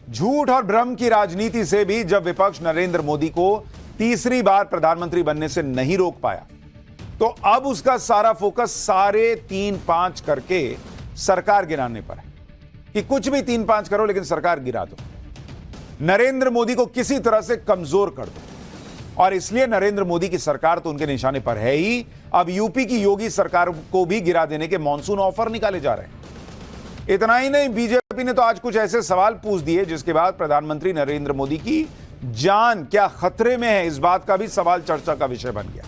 झूठ और भ्रम की राजनीति से भी जब विपक्ष नरेंद्र मोदी को तीसरी बार प्रधानमंत्री बनने से नहीं रोक पाया, तो अब उसका सारा फोकस सारे 3-5 करके सरकार गिराने पर है कि कुछ भी 3-5 करो लेकिन सरकार गिरा दो, नरेंद्र मोदी को किसी तरह से कमजोर कर दो। और इसलिए नरेंद्र मोदी की सरकार तो उनके निशाने पर है ही, अब यूपी की योगी सरकार को भी गिरा देने के मॉनसून ऑफर निकाले जा रहे हैं। इतना ही नहीं, बीजेपी ने तो आज कुछ ऐसे सवाल पूछ दिए जिसके बाद प्रधानमंत्री नरेंद्र मोदी की जान क्या खतरे में है, इस बात का भी सवाल चर्चा का विषय बन गया।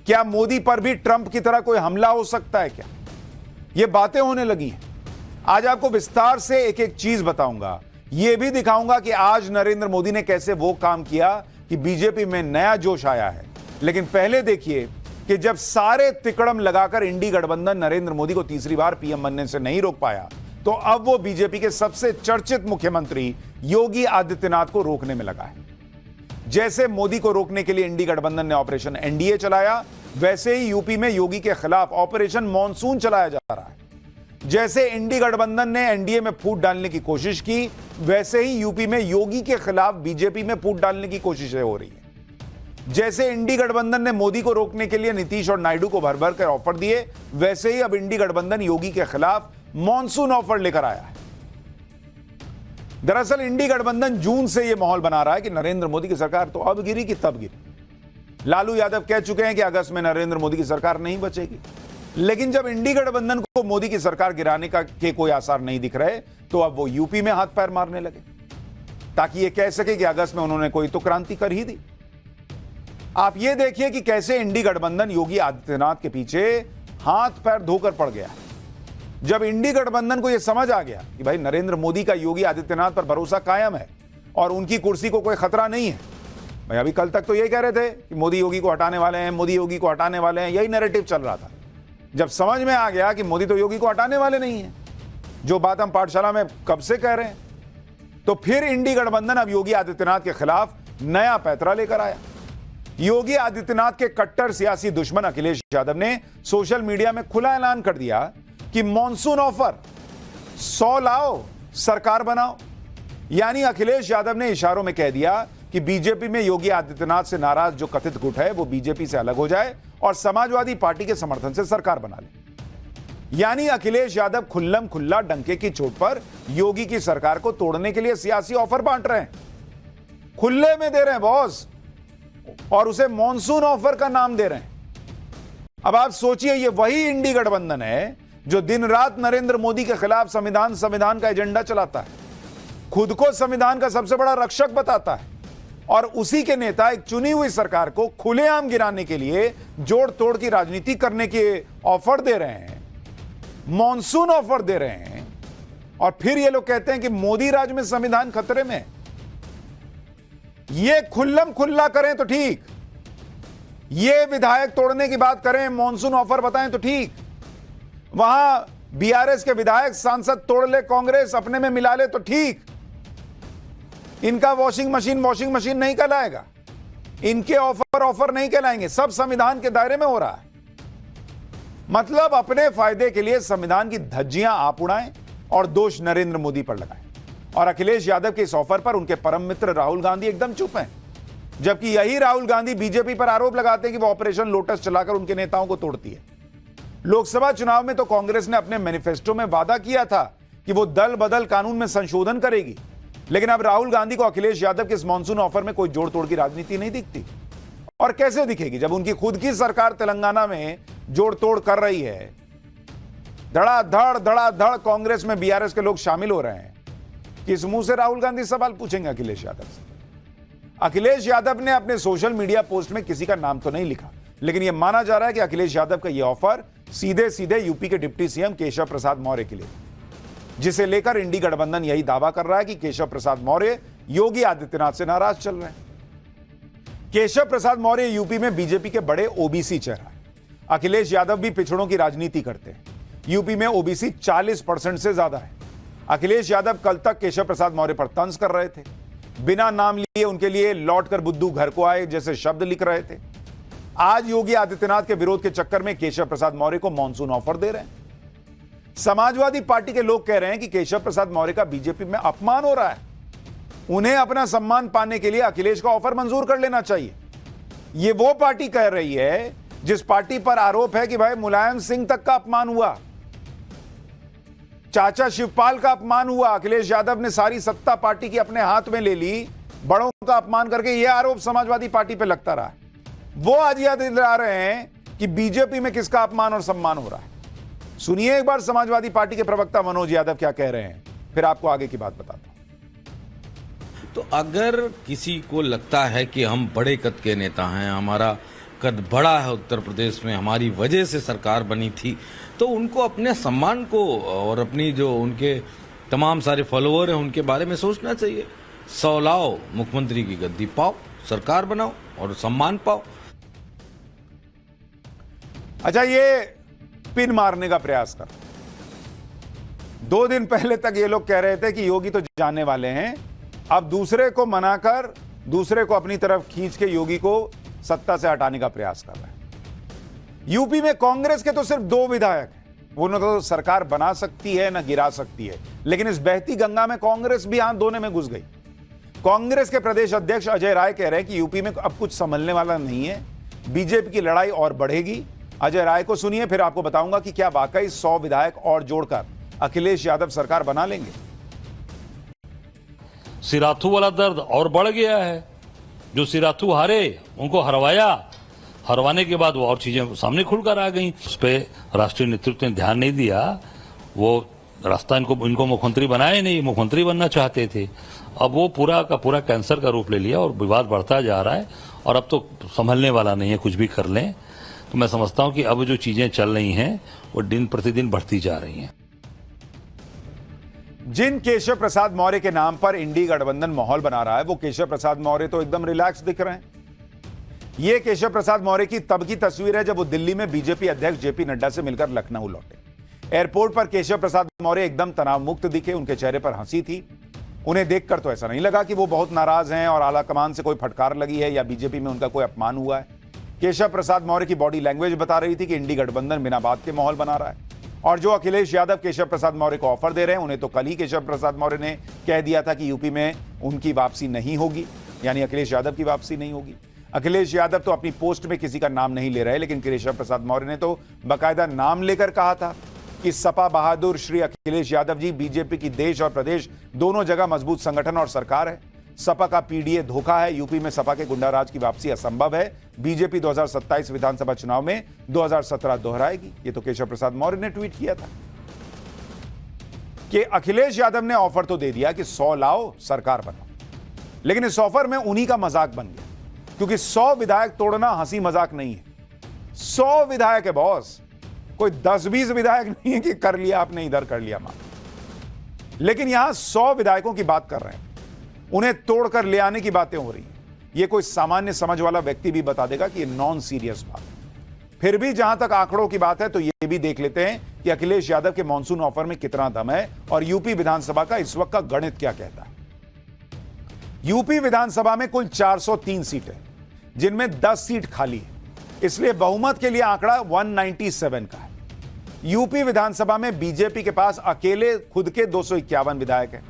क्या मोदी पर भी ट्रंप की तरह कोई हमला हो सकता है क्या? ये बातें होने लगी हैं। आज आपको विस्तार से एक एक चीज बताऊंगा, यह भी दिखाऊंगा कि आज नरेंद्र मोदी ने कैसे वो काम किया कि बीजेपी में नया जोश आया है। लेकिन पहले देखिए कि जब सारे तिकड़म लगाकर इंडी गठबंधन नरेंद्र मोदी को तीसरी बार पीएम बनने से नहीं रोक पाया, तो अब वो बीजेपी के सबसे चर्चित मुख्यमंत्री योगी आदित्यनाथ को रोकने में लगा है। जैसे मोदी को रोकने के लिए इंडी गठबंधन ने ऑपरेशन एनडीए चलाया, वैसे ही यूपी में योगी के खिलाफ ऑपरेशन मॉनसून चलाया जा रहा है। जैसे इंडी गठबंधन ने एनडीए में फूट डालने की कोशिश की, वैसे ही यूपी में योगी के खिलाफ बीजेपी में फूट डालने की कोशिशें हो रही हैं। जैसे इंडी गठबंधन ने मोदी को रोकने के लिए नीतीश और नायडू को भर भर कर ऑफर दिए, वैसे ही अब इंडी गठबंधन योगी के खिलाफ मॉनसून ऑफर लेकर आया है। दरअसल इंडी गठबंधन जून से यह माहौल बना रहा है कि नरेंद्र मोदी की सरकार तो अब गिरी कि तब गिरी। लालू यादव कह चुके हैं कि अगस्त में नरेंद्र मोदी की सरकार नहीं बचेगी, लेकिन जब इंडी गठबंधन को मोदी की सरकार गिराने के कोई आसार नहीं दिख रहे, तो अब वो यूपी में हाथ पैर मारने लगे ताकि ये कह सके कि अगस्त में उन्होंने कोई तो क्रांति कर ही दी। आप ये देखिए कि कैसे इंडी गठबंधन योगी आदित्यनाथ के पीछे हाथ पैर धोकर पड़ गया। जब इंडी गठबंधन को यह समझ आ गया कि भाई नरेंद्र मोदी का योगी आदित्यनाथ पर भरोसा कायम है और उनकी कुर्सी को कोई खतरा नहीं है। भाई अभी कल तक तो यही कह रहे थे कि मोदी योगी को हटाने वाले हैं, मोदी योगी को हटाने वाले हैं, यही नैरेटिव चल रहा था। जब समझ में आ गया कि मोदी तो योगी को हटाने वाले नहीं है, जो बात हम पाठशाला में कब से कह रहे हैं, तो फिर इंडी गठबंधन अब योगी आदित्यनाथ के खिलाफ नया पैंतरा लेकर आया। योगी आदित्यनाथ के कट्टर सियासी दुश्मन अखिलेश यादव ने सोशल मीडिया में खुला ऐलान कर दिया कि मॉनसून ऑफर 100 लाओ, सरकार बनाओ। यानी अखिलेश यादव ने इशारों में कह दिया कि बीजेपी में योगी आदित्यनाथ से नाराज जो कथित गुट है वो बीजेपी से अलग हो जाए और समाजवादी पार्टी के समर्थन से सरकार बना ले। यानी अखिलेश यादव खुल्लम खुल्ला डंके की चोट पर योगी की सरकार को तोड़ने के लिए सियासी ऑफर बांट रहे हैं, खुले में दे रहे हैं बॉस, और उसे मॉनसून ऑफर का नाम दे रहे हैं। अब आप सोचिए, ये वही इंडी गठबंधन है जो दिन रात नरेंद्र मोदी के खिलाफ संविधान का एजेंडा चलाता है, खुद को संविधान का सबसे बड़ा रक्षक बताता है, और उसी के नेता एक चुनी हुई सरकार को खुलेआम गिराने के लिए जोड़ तोड़ की राजनीति करने के ऑफर दे रहे हैं, मॉनसून ऑफर दे रहे हैं। और फिर ये लोग कहते हैं कि मोदी राज में संविधान खतरे में। ये खुल्लम खुल्ला करें तो ठीक, ये विधायक तोड़ने की बात करें, मॉनसून ऑफर बताएं तो ठीक, वहां बीआरएस के विधायक सांसद तोड़ ले, कांग्रेस अपने में मिला ले तो ठीक। इनका वॉशिंग मशीन नहीं कहलाएगा, इनके ऑफर नहीं कहलाएंगे, सब संविधान के दायरे में हो रहा है। मतलब अपने फायदे के लिए संविधान की धज्जियां आप उड़ाएं और दोष नरेंद्र मोदी पर लगाएं। और अखिलेश यादव के इस ऑफर पर उनके परम मित्र राहुल गांधी एकदम चुप हैं, जबकि यही राहुल गांधी बीजेपी पर आरोप लगाते हैं कि वो ऑपरेशन लोटस चलाकर उनके नेताओं को तोड़ती है। लोकसभा चुनाव में तो कांग्रेस ने अपने मैनिफेस्टो में वादा किया था कि वो दल बदल कानून में संशोधन करेगी, लेकिन अब राहुल गांधी को अखिलेश यादव के इस मॉनसून ऑफर में कोई जोड़ तोड़ की राजनीति नहीं दिखती। और कैसे दिखेगी जब उनकी खुद की सरकार तेलंगाना में जोड़ तोड़ कर रही है, धड़ाधड़ कांग्रेस में बीआरएस के लोग शामिल हो रहे हैं। किस मुंह से राहुल गांधी सवाल पूछेंगे अखिलेश यादव से? अखिलेश यादव ने अपने सोशल मीडिया पोस्ट में किसी का नाम तो नहीं लिखा, लेकिन यह माना जा रहा है कि अखिलेश यादव का यह ऑफर सीधे सीधे यूपी के डिप्टी सीएम केशव प्रसाद मौर्य के लिए, जिसे लेकर इंडी गठबंधन यही दावा कर रहा है कि केशव प्रसाद मौर्य योगी आदित्यनाथ से नाराज चल रहे हैं। केशव प्रसाद मौर्य यूपी में बीजेपी के बड़े ओबीसी चेहरा है। अखिलेश यादव भी पिछड़ों की राजनीति करते हैं। यूपी में ओबीसी 40% से ज्यादा है। अखिलेश यादव कल तक केशव प्रसाद मौर्य पर तंज कर रहे थे, बिना नाम लिए उनके लिए लौट कर बुद्धू घर को आए जैसे शब्द लिख रहे थे। आज योगी आदित्यनाथ के विरोध के चक्कर में केशव प्रसाद मौर्य को मॉनसून ऑफर दे रहे हैं। समाजवादी पार्टी के लोग कह रहे हैं कि केशव प्रसाद मौर्य का बीजेपी में अपमान हो रहा है, उन्हें अपना सम्मान पाने के लिए अखिलेश का ऑफर मंजूर कर लेना चाहिए। यह वो पार्टी कह रही है जिस पार्टी पर आरोप है कि भाई मुलायम सिंह तक का अपमान हुआ, चाचा शिवपाल का अपमान हुआ, अखिलेश यादव ने सारी सत्ता पार्टी की अपने हाथ में ले ली, बड़ों का अपमान करके। यह आरोप समाजवादी पार्टी पे लगता रहा है। वो आज याद दिला रहे हैं कि बीजेपी में किसका अपमान और सम्मान हो रहा है। सुनिए एक बार समाजवादी पार्टी के प्रवक्ता मनोज यादव क्या कह रहे हैं, फिर आपको आगे की बात बताता हूं। तो अगर किसी को लगता है कि हम बड़े कद के नेता हैं, हमारा कद बड़ा है उत्तर प्रदेश में, हमारी वजह से सरकार बनी थी, तो उनको अपने सम्मान को और अपनी जो उनके तमाम सारे फॉलोअर हैं उनके बारे में सोचना चाहिए। 100 लाओ, मुख्यमंत्री की गद्दी पाओ, सरकार बनाओ और सम्मान पाओ। अच्छा, ये पिन मारने का प्रयास कर। 2 दिन पहले तक ये लोग कह रहे थे कि योगी तो जाने वाले हैं, अब दूसरे को मनाकर दूसरे को अपनी तरफ खींच के योगी को सत्ता से हटाने का प्रयास कर रहे हैं। यूपी में कांग्रेस के तो सिर्फ 2 विधायक हैं, वो न तो सरकार बना सकती है न गिरा सकती है, लेकिन इस बहती गंगा में कांग्रेस भी हाथ धोने में घुस गई। कांग्रेस के प्रदेश अध्यक्ष अजय राय कह रहे हैं कि यूपी में अब कुछ संभलने वाला नहीं है, बीजेपी की लड़ाई और बढ़ेगी। अजय राय को सुनिए, फिर आपको बताऊंगा कि क्या वाकई 100 विधायक और जोड़कर अखिलेश यादव सरकार बना लेंगे। सिराथू वाला दर्द और बढ़ गया है। जो सिराथू हारे, उनको हरवाने के बाद वो और चीजें सामने खुलकर आ गई। उस पर राष्ट्रीय नेतृत्व ने ध्यान नहीं दिया, वो रास्ता इनको मुख्यमंत्री बनाया नहीं, मुख्यमंत्री बनना चाहते थे। अब वो पूरा का पूरा कैंसर का रूप ले लिया और विवाद बढ़ता जा रहा है और अब तो संभलने वाला नहीं है, कुछ भी कर लें। तो मैं समझता हूं कि अब जो चीजें चल रही हैं वो दिन प्रतिदिन बढ़ती जा रही हैं। जिन केशव प्रसाद मौर्य के नाम पर इंडी गठबंधन माहौल बना रहा है, वो केशव प्रसाद मौर्य तो एकदम रिलैक्स दिख रहे हैं। ये केशव प्रसाद मौर्य की तब की तस्वीर है जब वो दिल्ली में बीजेपी अध्यक्ष जेपी नड्डा से मिलकर लखनऊ लौटे। एयरपोर्ट पर केशव प्रसाद मौर्य एकदम तनाव मुक्त दिखे, उनके चेहरे पर हंसी थी। उन्हें देखकर तो ऐसा नहीं लगा कि वो बहुत नाराज हैं और आला कमान से कोई फटकार लगी है या बीजेपी में उनका कोई अपमान हुआ है। केशव प्रसाद मौर्य की बॉडी लैंग्वेज बता रही थी कि इंडी गठबंधन बिना बात के माहौल बना रहा है। और जो अखिलेश यादव केशव प्रसाद मौर्य को ऑफर दे रहे हैं, उन्हें तो कल ही केशव प्रसाद मौर्य ने कह दिया था कि यूपी में उनकी वापसी नहीं होगी, यानी अखिलेश यादव की वापसी नहीं होगी। अखिलेश यादव तो अपनी पोस्ट में किसी का नाम नहीं ले रहे, लेकिन केशव प्रसाद मौर्य ने तो बाकायदा नाम लेकर कहा था कि सपा बहादुर श्री अखिलेश यादव जी, बीजेपी की देश और प्रदेश दोनों जगह मजबूत संगठन और सरकार है। सपा का पीडीए धोखा है, यूपी में सपा के गुंडाराज की वापसी असंभव है। बीजेपी 2027 विधानसभा चुनाव में 2017 दोहराएगी। ये तो केशव प्रसाद मौर्य ने ट्वीट किया था कि अखिलेश यादव ने ऑफर तो दे दिया कि 100 लाओ, सरकार बनाओ, लेकिन इस ऑफर में उन्हीं का मजाक बन गया, क्योंकि 100 विधायक तोड़ना हंसी मजाक नहीं है। 100 विधायक है बॉस, कोई 10-20 विधायक नहीं है कि कर लिया आपने, इधर कर लिया मान। लेकिन यहां 100 विधायकों की बात कर रहे हैं, उन्हें तोड़कर ले आने की बातें हो रही हैं। यह कोई सामान्य समझ वाला व्यक्ति भी बता देगा कि यह नॉन सीरियस बात है। फिर भी जहां तक आंकड़ों की बात है तो यह भी देख लेते हैं कि अखिलेश यादव के मॉनसून ऑफर में कितना दम है और यूपी विधानसभा का इस वक्त का गणित क्या कहता है। यूपी विधानसभा में कुल 403 सीटें, जिनमें 10 सीट खाली है, इसलिए बहुमत के लिए आंकड़ा 197 का है। यूपी विधानसभा में बीजेपी के पास अकेले खुद के 251 विधायक हैं।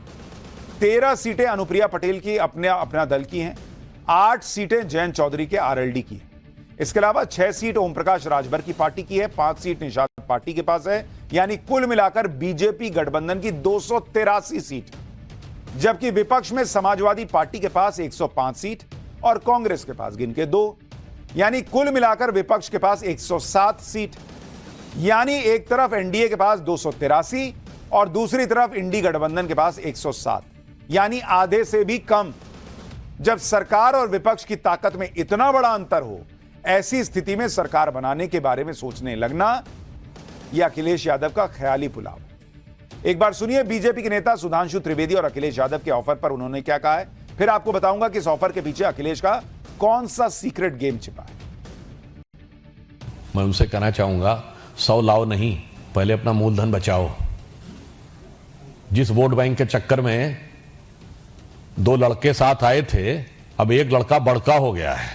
13 सीटें अनुप्रिया पटेल की अपना दल की हैं, 8 सीटें जयंत चौधरी के आरएलडी की हैं। इसके अलावा 6 सीट ओम प्रकाश राजभर की पार्टी की है, 5 सीट निषाद पार्टी के पास है, यानी कुल मिलाकर बीजेपी गठबंधन की 283 सीट, जबकि विपक्ष में समाजवादी पार्टी के पास 105 सीट और कांग्रेस के पास गिन के 2, यानी कुल मिलाकर विपक्ष के पास 107 सीट। यानी एक तरफ एनडीए के पास 283 और दूसरी तरफ इंडी गठबंधन के पास 107, यानी आधे से भी कम। जब सरकार और विपक्ष की ताकत में इतना बड़ा अंतर हो, ऐसी स्थिति में सरकार बनाने के बारे में सोचने लगना यह अखिलेश यादव का ख्याली पुलाव। एक बार सुनिए बीजेपी के नेता सुधांशु त्रिवेदी और अखिलेश यादव के ऑफर पर उन्होंने क्या कहा है, फिर आपको बताऊंगा कि इस ऑफर के पीछे अखिलेश का कौन सा सीक्रेट गेम छिपा है। मैं उनसे कहना चाहूंगा, 100 लाओ नहीं, पहले अपना मूलधन बचाओ। जिस वोट बैंक के चक्कर में 2 लड़के साथ आए थे, अब एक लड़का बड़का हो गया है,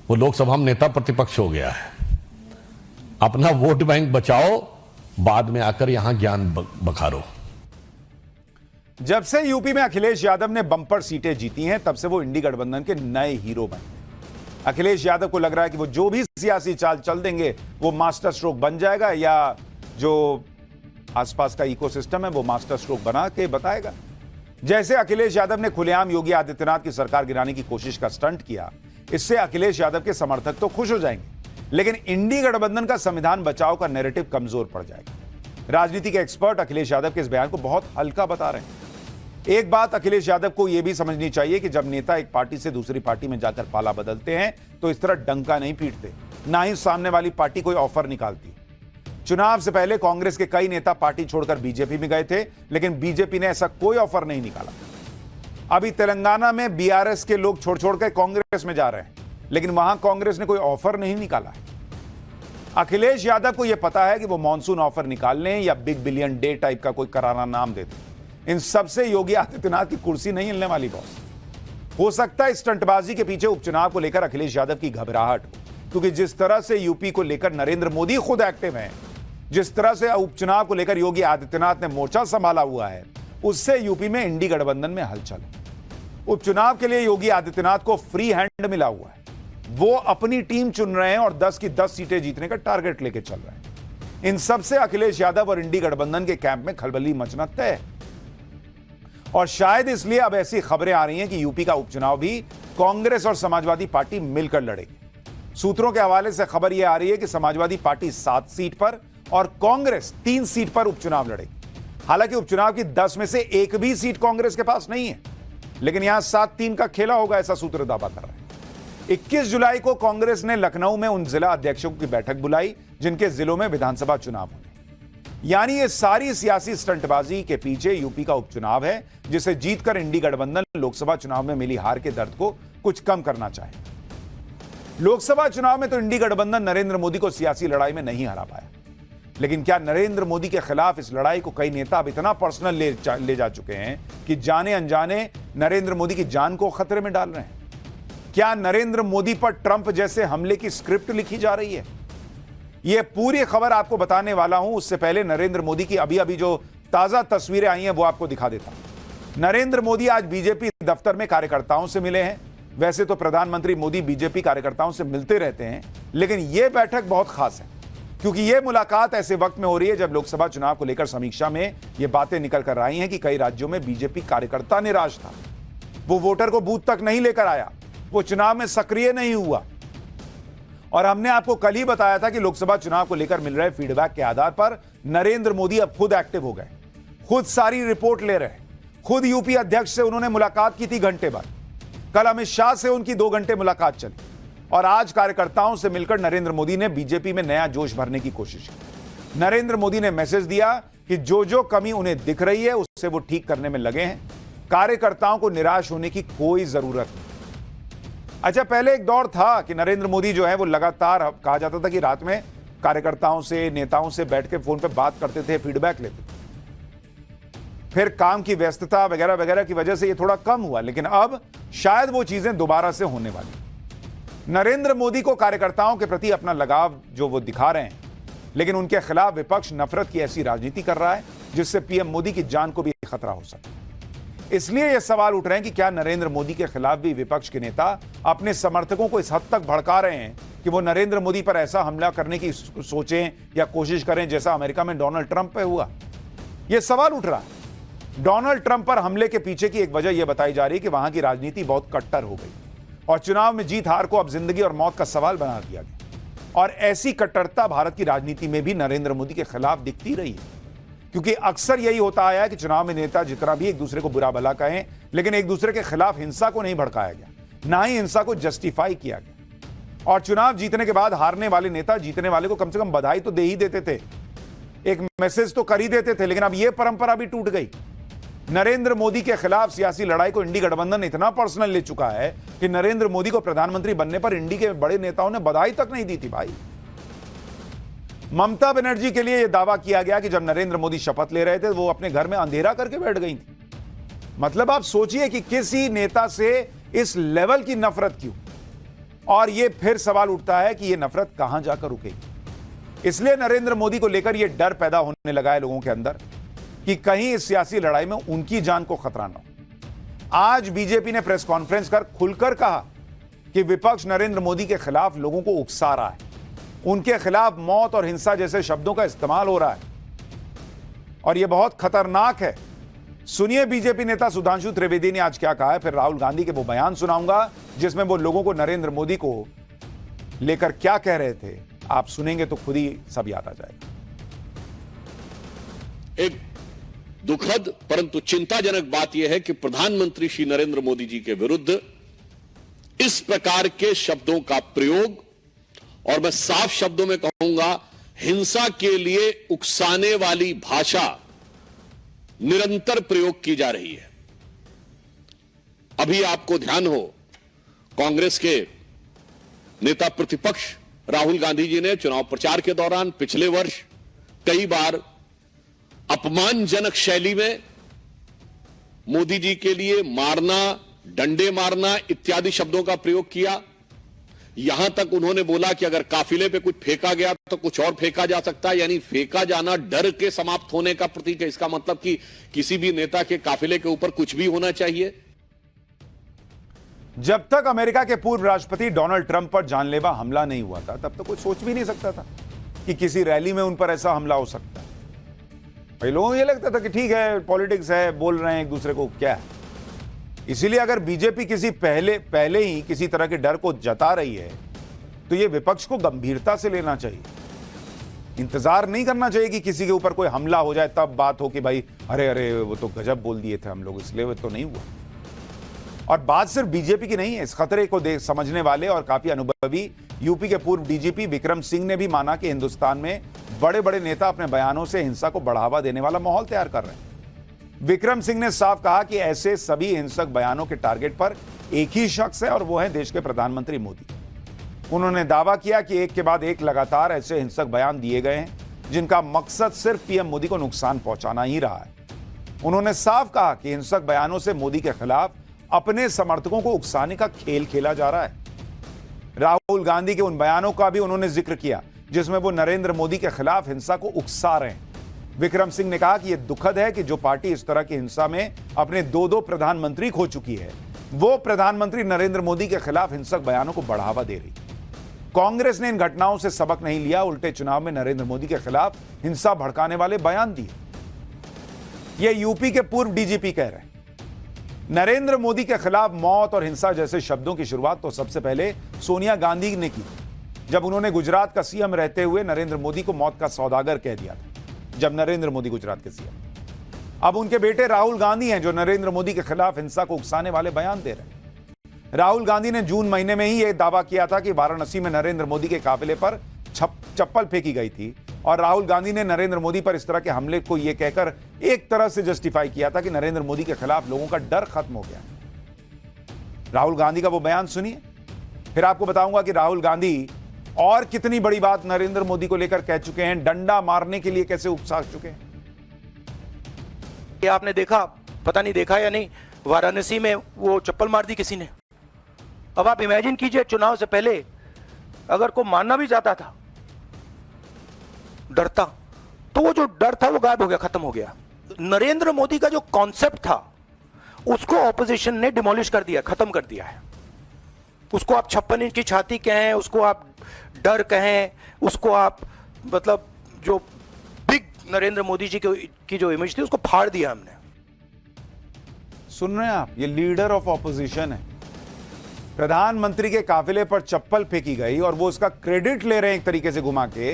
वो लोकसभा में नेता प्रतिपक्ष हो गया है। अपना वोट बैंक बचाओ, बाद में आकर यहां ज्ञान बखारो। जब से यूपी में अखिलेश यादव ने बम्पर सीटें जीती हैं, तब से वो इंडी गठबंधन के नए हीरो बने। अखिलेश यादव को लग रहा है कि वो जो भी सियासी चाल चल देंगे वो मास्टर स्ट्रोक बन जाएगा, या जो आसपास का इकोसिस्टम है वो मास्टर स्ट्रोक बना के बताएगा। जैसे अखिलेश यादव ने खुलेआम योगी आदित्यनाथ की सरकार गिराने की कोशिश का स्टंट किया, इससे अखिलेश यादव के समर्थक तो खुश हो जाएंगे, लेकिन इंडी गठबंधन का संविधान बचाओ का नैरेटिव कमजोर पड़ जाएगा। राजनीति के एक्सपर्ट अखिलेश यादव के इस बयान को बहुत हल्का बता रहे हैं। एक बात अखिलेश यादव को यह भी समझनी चाहिए कि जब नेता एक पार्टी से दूसरी पार्टी में जाकर पाला बदलते हैं तो इस तरह डंका नहीं पीटते, ना ही सामने वाली पार्टी कोई ऑफर निकालती। चुनाव से पहले कांग्रेस के कई नेता पार्टी छोड़कर बीजेपी में गए थे, लेकिन बीजेपी ने ऐसा कोई ऑफर नहीं निकाला। अभी तेलंगाना में बीआरएस के लोग छोड़ छोड़कर कांग्रेस में जा रहे हैं, लेकिन वहां कांग्रेस ने कोई ऑफर नहीं निकाला है। अखिलेश यादव को यह पता है कि वो मॉनसून ऑफर निकाल लें या बिग बिलियन डे टाइप का कोई करारा नाम दे दें, इन सबसे योगी आदित्यनाथ की कुर्सी नहीं हिलने वाली बॉस। हो सकता है स्टंटबाजी के पीछे उपचुनाव को लेकर अखिलेश यादव की घबराहट हो, क्योंकि जिस तरह से यूपी को लेकर नरेंद्र मोदी खुद एक्टिव हैं, जिस तरह से उपचुनाव को लेकर योगी आदित्यनाथ ने मोर्चा संभाला हुआ है, उससे यूपी में इंडी गठबंधन में हलचल है। उपचुनाव के लिए योगी आदित्यनाथ को फ्री हैंड मिला हुआ है, वो अपनी टीम चुन रहे हैं और 10 की 10 सीटें जीतने का टारगेट लेके चल रहे हैं। इन सबसे अखिलेश यादव और इंडी गठबंधन के कैंप में खलबली मचना तय है, और शायद इसलिए अब ऐसी खबरें आ रही हैं कि यूपी का उपचुनाव भी कांग्रेस और समाजवादी पार्टी मिलकर लड़ेगी। सूत्रों के हवाले से खबर यह आ रही है कि समाजवादी पार्टी 7 सीट पर और कांग्रेस 3 सीट पर उपचुनाव लड़ेगी। हालांकि उपचुनाव की 10 में से एक भी सीट कांग्रेस के पास नहीं है, लेकिन यहां 7-3 का खेला होगा, ऐसा सूत्र दावा कर रहे हैं। 21 जुलाई को कांग्रेस ने लखनऊ में उन जिला अध्यक्षों की बैठक बुलाई जिनके जिलों में विधानसभा चुनाव होने, यानी ये सारी सियासी स्टंटबाजी के पीछे यूपी का उपचुनाव है, जिसे जीतकर इंडी गठबंधन लोकसभा चुनाव में मिली हार के दर्द को कुछ कम करना चाहे। लोकसभा चुनाव में तो इंडी गठबंधन नरेंद्र मोदी को सियासी लड़ाई में नहीं हरा पाया, लेकिन क्या नरेंद्र मोदी के खिलाफ इस लड़ाई को कई नेता अब इतना पर्सनल ले जा चुके हैं कि जाने अनजाने नरेंद्र मोदी की जान को खतरे में डाल रहे हैं? क्या नरेंद्र मोदी पर ट्रंप जैसे हमले की स्क्रिप्ट लिखी जा रही है? यह पूरी खबर आपको बताने वाला हूं। उससे पहले नरेंद्र मोदी की अभी अभी जो ताजा तस्वीरें आई हैं वो आपको दिखा देता हूं। नरेंद्र मोदी आज बीजेपी दफ्तर में कार्यकर्ताओं से मिले हैं। वैसे तो प्रधानमंत्री मोदी बीजेपी कार्यकर्ताओं से मिलते रहते हैं, लेकिन यह बैठक बहुत खास है, क्योंकि यह मुलाकात ऐसे वक्त में हो रही है जब लोकसभा चुनाव को लेकर समीक्षा में यह बातें निकल कर आई हैं कि कई राज्यों में बीजेपी कार्यकर्ता निराश था, वो वोटर को बूथ तक नहीं लेकर आया, वो चुनाव में सक्रिय नहीं हुआ। और हमने आपको कल ही बताया था कि लोकसभा चुनाव को लेकर मिल रहे फीडबैक के आधार पर नरेंद्र मोदी अब खुद एक्टिव हो गए, खुद सारी रिपोर्ट ले रहे हैं। खुद यूपी अध्यक्ष से उन्होंने मुलाकात की थी घंटे भर, कल अमित शाह से उनकी 2 घंटे मुलाकात चली, और आज कार्यकर्ताओं से मिलकर नरेंद्र मोदी ने बीजेपी में नया जोश भरने की कोशिश की। नरेंद्र मोदी ने मैसेज दिया कि जो जो कमी उन्हें दिख रही है उससे वो ठीक करने में लगे हैं, कार्यकर्ताओं को निराश होने की कोई जरूरत नहीं। अच्छा, पहले एक दौर था कि नरेंद्र मोदी जो है वो लगातार, कहा जाता था कि रात में कार्यकर्ताओं से, नेताओं से बैठ के फोन पे बात करते थे, फीडबैक लेते थे। फिर काम की व्यस्तता वगैरह वगैरह की वजह से ये थोड़ा कम हुआ, लेकिन अब शायद वो चीजें दोबारा से होने वाली। नरेंद्र मोदी को कार्यकर्ताओं के प्रति अपना लगाव जो वो दिखा रहे हैं, लेकिन उनके खिलाफ विपक्ष नफरत की ऐसी राजनीति कर रहा है जिससे पीएम मोदी की जान को भी खतरा हो सकता है। इसलिए यह सवाल उठ रहे हैं कि क्या नरेंद्र मोदी के खिलाफ भी विपक्ष के नेता अपने समर्थकों को इस हद तक भड़का रहे हैं कि वो नरेंद्र मोदी पर ऐसा हमला करने की सोचें या कोशिश करें जैसा अमेरिका में डोनाल्ड ट्रंप पे हुआ। यह सवाल उठ रहा है। डोनाल्ड ट्रंप पर हमले के पीछे की एक वजह यह बताई जा रही है कि वहां की राजनीति बहुत कट्टर हो गई और चुनाव में जीत हार को अब जिंदगी और मौत का सवाल बना दिया गया। और ऐसी कट्टरता भारत की राजनीति में भी नरेंद्र मोदी के खिलाफ दिखती रही है, क्योंकि अक्सर यही होता आया है कि चुनाव में नेता जितना भी एक दूसरे को बुरा भला कहें, लेकिन एक दूसरे के खिलाफ हिंसा को नहीं भड़काया गया, ना ही हिंसा को जस्टिफाई किया गया। और चुनाव जीतने के बाद हारने वाले नेता जीतने वाले को कम से कम बधाई तो दे ही देते थे, एक मैसेज तो कर ही देते थे, लेकिन अब यह परंपरा भी टूट गई। नरेंद्र मोदी के खिलाफ सियासी लड़ाई को इंडी गठबंधन इतना पर्सनल ले चुका है कि नरेंद्र मोदी को प्रधानमंत्री बनने पर इंडी के बड़े नेताओं ने बधाई तक नहीं दी थी। भाई, ममता बनर्जी के लिए यह दावा किया गया कि जब नरेंद्र मोदी शपथ ले रहे थे वो अपने घर में अंधेरा करके बैठ गई थी। मतलब आप सोचिए कि किसी नेता से इस लेवल की नफरत क्यों। और यह फिर सवाल उठता है कि यह नफरत कहां जाकर रुकेगी। इसलिए नरेंद्र मोदी को लेकर यह डर पैदा होने लगा है लोगों के अंदर कि कहीं इस सियासी लड़ाई में उनकी जान को खतरा न हो। आज बीजेपी ने प्रेस कॉन्फ्रेंस कर खुलकर कहा कि विपक्ष नरेंद्र मोदी के खिलाफ लोगों को उकसा रहा है, उनके खिलाफ मौत और हिंसा जैसे शब्दों का इस्तेमाल हो रहा है और यह बहुत खतरनाक है। सुनिए बीजेपी नेता सुधांशु त्रिवेदी ने आज क्या कहा है, फिर राहुल गांधी के वो बयान सुनाऊंगा जिसमें वो लोगों को नरेंद्र मोदी को लेकर क्या कह रहे थे। आप सुनेंगे तो खुद ही सब याद आ जाएगा। एक दुखद परंतु चिंताजनक बात यह है कि प्रधानमंत्री श्री नरेंद्र मोदी जी के विरुद्ध इस प्रकार के शब्दों का प्रयोग, और मैं साफ शब्दों में कहूंगा हिंसा के लिए उकसाने वाली भाषा निरंतर प्रयोग की जा रही है। अभी आपको ध्यान हो, कांग्रेस के नेता प्रतिपक्ष राहुल गांधी जी ने चुनाव प्रचार के दौरान पिछले वर्ष कई बार अपमानजनक शैली में मोदी जी के लिए मारना, डंडे मारना इत्यादि शब्दों का प्रयोग किया। यहां तक उन्होंने बोला कि अगर काफिले पे कुछ फेंका गया तो कुछ और फेंका जा सकता है, यानी फेंका जाना डर के समाप्त होने का प्रतीक है। इसका मतलब कि किसी भी नेता के काफिले के ऊपर कुछ भी होना चाहिए। जब तक अमेरिका के पूर्व राष्ट्रपति डोनाल्ड ट्रंप पर जानलेवा हमला नहीं हुआ था, तब तक कोई सोच भी नहीं सकता था कि किसी रैली में उन पर ऐसा हमला हो सकता है। भाई लोगों को यह लगता था कि ठीक है, पॉलिटिक्स है, बोल रहे हैं एक दूसरे को, क्या है। इसीलिए अगर बीजेपी किसी पहले ही किसी तरह के डर को जता रही है तो यह विपक्ष को गंभीरता से लेना चाहिए। इंतजार नहीं करना चाहिए कि किसी के ऊपर कोई हमला हो जाए तब बात हो कि भाई अरे अरे वो तो गजब बोल दिए थे हम लोग, इसलिए वो तो नहीं हुआ। और बात सिर्फ बीजेपी की नहीं है। इस खतरे को समझने वाले और काफी अनुभवी यूपी के पूर्व डीजीपी विक्रम सिंह ने भी माना कि हिंदुस्तान में बड़े बड़े नेता अपने बयानों से हिंसा को बढ़ावा देने वाला माहौल तैयार कर रहे हैं। विक्रम सिंह ने साफ कहा कि ऐसे सभी हिंसक बयानों के टारगेट पर एक ही शख्स है और वो है देश के प्रधानमंत्री मोदी। उन्होंने दावा किया कि एक के बाद एक लगातार ऐसे हिंसक बयान दिए गए हैं जिनका मकसद सिर्फ पीएम मोदी को नुकसान पहुंचाना ही रहा है। उन्होंने साफ कहा कि हिंसक बयानों से मोदी के खिलाफ अपने समर्थकों को उकसाने का खेल खेला जा रहा है। राहुल गांधी के उन बयानों का भी उन्होंने जिक्र किया जिसमें वो नरेंद्र मोदी के खिलाफ हिंसा को उकसा रहे हैं। विक्रम सिंह ने कहा कि यह दुखद है कि जो पार्टी इस तरह की हिंसा में अपने दो प्रधानमंत्री खो चुकी है, वो प्रधानमंत्री नरेंद्र मोदी के खिलाफ हिंसक बयानों को बढ़ावा दे रही। कांग्रेस ने इन घटनाओं से सबक नहीं लिया, उल्टे चुनाव में नरेंद्र मोदी के खिलाफ हिंसा भड़काने वाले बयान दिए। यह यूपी के पूर्व डीजीपी कह रहे हैं। नरेंद्र मोदी के खिलाफ मौत और हिंसा जैसे शब्दों की शुरुआत तो सबसे पहले सोनिया गांधी ने की, जब उन्होंने गुजरात का सीएम रहते हुए नरेंद्र मोदी को मौत का सौदागर कह दिया था, जब नरेंद्र मोदी गुजरात के सीएम। अब उनके बेटे राहुल गांधी हैं जो नरेंद्र मोदी के खिलाफ हिंसा को उकसाने वाले बयान दे रहे हैं। राहुल गांधी ने जून महीने में ही यह दावा किया था कि वाराणसी में नरेंद्र मोदी के काफिले पर चप्पल फेंकी गई थी और राहुल गांधी ने नरेंद्र मोदी पर इस तरह के हमले को यह कहकर एक तरह से जस्टिफाई किया था कि नरेंद्र मोदी के खिलाफ लोगों का डर खत्म हो गया। राहुल गांधी का वो बयान सुनिए, फिर आपको बताऊंगा कि राहुल गांधी और कितनी बड़ी बात नरेंद्र मोदी को लेकर कह चुके हैं, डंडा मारने के लिए कैसे उकसा चुके हैं। ये आपने देखा, पता नहीं देखा या नहीं, वाराणसी में वो चप्पल मार दी किसी ने। अब आप इमेजिन कीजिए, चुनाव से पहले अगर कोई मारना भी चाहता था डरता, तो वो जो डर था वो गायब हो गया, खत्म हो गया। नरेंद्र मोदी का जो कॉन्सेप्ट था उसको ऑपोजिशन ने डिमोलिश कर दिया, खत्म कर दिया है। उसको आप 56 इंच की छाती कहें, उसको आप डर कहें, उसको आप मतलब जो बिग नरेंद्र मोदी जी की जो इमेज थी उसको फाड़ दिया हमने। सुन रहे हैं आप, ये लीडर ऑफ ऑपोजिशन है। प्रधानमंत्री के काफिले पर चप्पल फेंकी गई और वो उसका क्रेडिट ले रहे हैं एक तरीके से घुमा के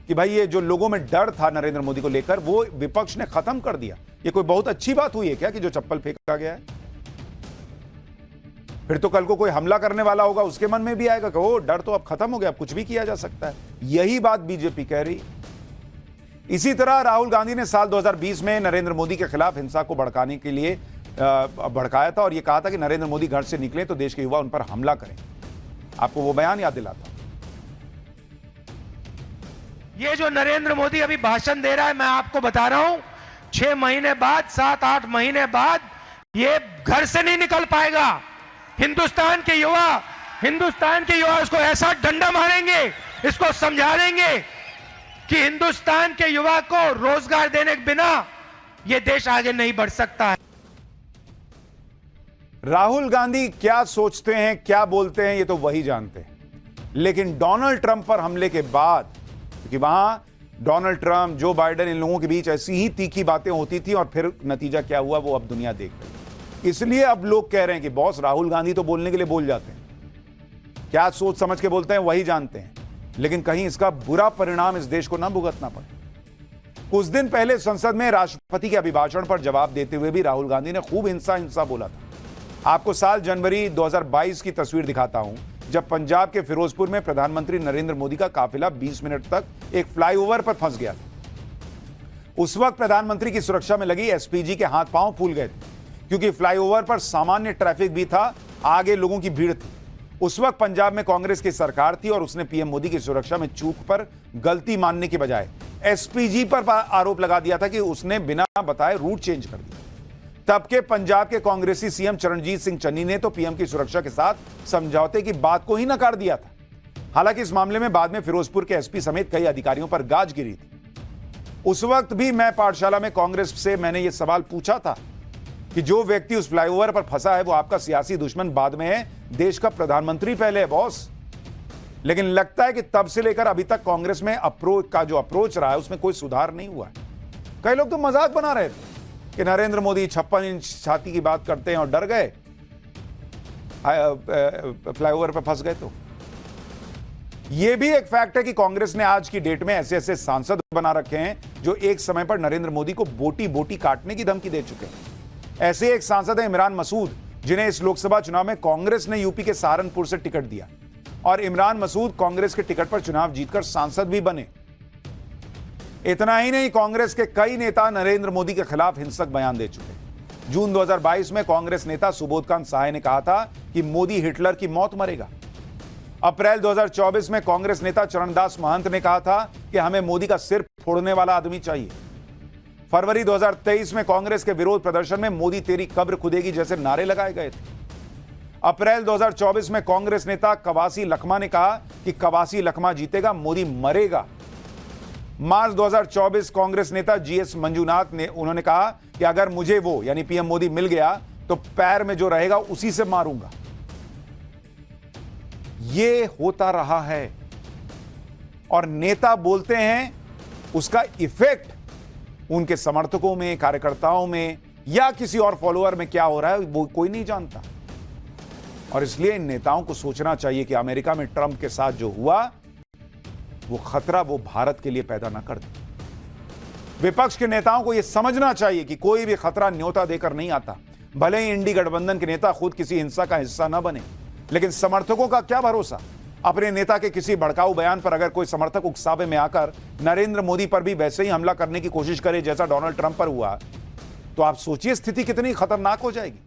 कि भाई ये जो लोगों में डर था नरेंद्र मोदी को लेकर वो विपक्ष ने खत्म कर दिया। ये कोई बहुत अच्छी बात हुई है क्या कि जो चप्पल फेंका गया है? फिर तो कल को कोई हमला करने वाला होगा, उसके मन में भी आएगा कि ओ डर तो अब खत्म हो गया, अब कुछ भी किया जा सकता है। यही बात बीजेपी कह रही। इसी तरह राहुल गांधी ने साल 2020 में नरेंद्र मोदी के खिलाफ हिंसा को भड़काने के लिए भड़काया था और यह कहा था कि नरेंद्र मोदी घर से निकले तो देश के युवा उन पर हमला करें। आपको वो बयान याद दिलाता। ये जो नरेंद्र मोदी अभी भाषण दे रहा है, मैं आपको बता रहा हूं, 6 महीने बाद, 7-8 महीने बाद ये घर से नहीं निकल पाएगा। हिंदुस्तान के युवा इसको ऐसा डंडा मारेंगे, इसको समझा देंगे कि हिंदुस्तान के युवा को रोजगार देने के बिना ये देश आगे नहीं बढ़ सकता है। राहुल गांधी क्या सोचते हैं, क्या बोलते हैं, ये तो वही जानते हैं। लेकिन डोनाल्ड ट्रंप पर हमले के बाद, क्योंकि वहां डोनाल्ड ट्रंप, जो बाइडेन, इन लोगों के बीच ऐसी ही तीखी बातें होती थी और फिर नतीजा क्या हुआ वो अब दुनिया देख रही। इसलिए अब लोग कह रहे हैं कि बॉस राहुल गांधी तो बोलने के लिए बोल जाते हैं, क्या सोच समझ के बोलते हैं वही जानते हैं, लेकिन कहीं इसका बुरा परिणाम इस देश को ना भुगतना पड़े। कुछ दिन पहले संसद में राष्ट्रपति के अभिभाषण पर जवाब देते हुए भी राहुल गांधी ने खूब हिंसा बोला था। आपको साल जनवरी 2022 की तस्वीर दिखाता हूं, जब पंजाब के फिरोजपुर में प्रधानमंत्री नरेंद्र मोदी का काफिला 20 मिनट तक एक फ्लाईओवर पर फंस गया था। उस वक्त प्रधानमंत्री की सुरक्षा में लगी एसपीजी के हाथ पांव फूल गए थे, क्योंकि फ्लाईओवर पर सामान्य ट्रैफिक भी था, आगे लोगों की भीड़ थी। उस वक्त पंजाब में कांग्रेस की सरकार थी और उसने पीएम मोदी की सुरक्षा में चूक पर गलती मानने के बजाय एसपीजी पर आरोप लगा दिया था कि उसने बिना बताए रूट चेंज कर दिया। तब के पंजाब के कांग्रेसी सीएम चरणजीत सिंह चन्नी ने तो पीएम की सुरक्षा के साथ समझौते की बात को ही नकार दिया था। हालांकि इस मामले में बाद में फिरोजपुर के एसपी समेत कई अधिकारियों पर गाज गिरी थी। उस वक्त भी मैं पाठशाला में कांग्रेस से मैंने यह सवाल पूछा था कि जो व्यक्ति उस फ्लाईओवर पर फंसा है वो आपका सियासी दुश्मन बाद में है, देश का प्रधानमंत्री पहले है बॉस। लेकिन लगता है कि तब से लेकर अभी तक कांग्रेस में अप्रोच रहा है उसमें कोई सुधार नहीं हुआ है। कई लोग तो मजाक बना रहे थे कि नरेंद्र मोदी 56 इंच छाती की बात करते हैं और डर गए फ्लाईओवर पर फंस गए। तो यह भी एक फैक्ट है कि कांग्रेस ने आज की डेट में ऐसे ऐसे सांसद बना रखे हैं जो एक समय पर नरेंद्र मोदी को बोटी बोटी काटने की धमकी दे चुके हैं। ऐसे एक सांसद है इमरान मसूद, जिन्हें इस लोकसभा चुनाव में कांग्रेस ने यूपी के सहारनपुर से टिकट दिया और इमरान मसूद कांग्रेस के टिकट पर चुनाव जीतकर सांसद भी बने। इतना ही नहीं, कांग्रेस के कई नेता नरेंद्र मोदी के खिलाफ हिंसक बयान दे चुके। जून 2022 में कांग्रेस नेता सुबोधकांत सहाय ने कहा था कि मोदी हिटलर की मौत मरेगा। अप्रैल 2024 में कांग्रेस नेता चरणदास महंत ने कहा था कि हमें मोदी का सिर फोड़ने वाला आदमी चाहिए। फरवरी 2023 में कांग्रेस के विरोध प्रदर्शन में मोदी तेरी कब्र खुदेगी जैसे नारे लगाए गए थे। अप्रैल 2024 में कांग्रेस नेता कवासी लखमा ने कहा कि कवासी लखमा जीतेगा, मोदी मरेगा। मार्च 2024 कांग्रेस नेता जीएस मंजुनाथ ने उन्होंने कहा कि अगर मुझे वो यानी पीएम मोदी मिल गया तो पैर में जो रहेगा उसी से मारूंगा। ये होता रहा है और नेता बोलते हैं, उसका इफेक्ट उनके समर्थकों में, कार्यकर्ताओं में या किसी और फॉलोअर में क्या हो रहा है वो कोई नहीं जानता। और इसलिए इन नेताओं को सोचना चाहिए कि अमेरिका में ट्रंप के साथ जो हुआ वो खतरा वो भारत के लिए पैदा ना कर दे। विपक्ष के नेताओं को यह समझना चाहिए कि कोई भी खतरा न्योता देकर नहीं आता। भले ही इंडी गठबंधन के नेता खुद किसी हिंसा का हिस्सा न बने, लेकिन समर्थकों का क्या भरोसा। अपने नेता के किसी भड़काऊ बयान पर अगर कोई समर्थक उकसावे में आकर नरेंद्र मोदी पर भी वैसे ही हमला करने की कोशिश करे जैसा डोनाल्ड ट्रंप पर हुआ, तो आप सोचिए स्थिति कितनी खतरनाक हो जाएगी।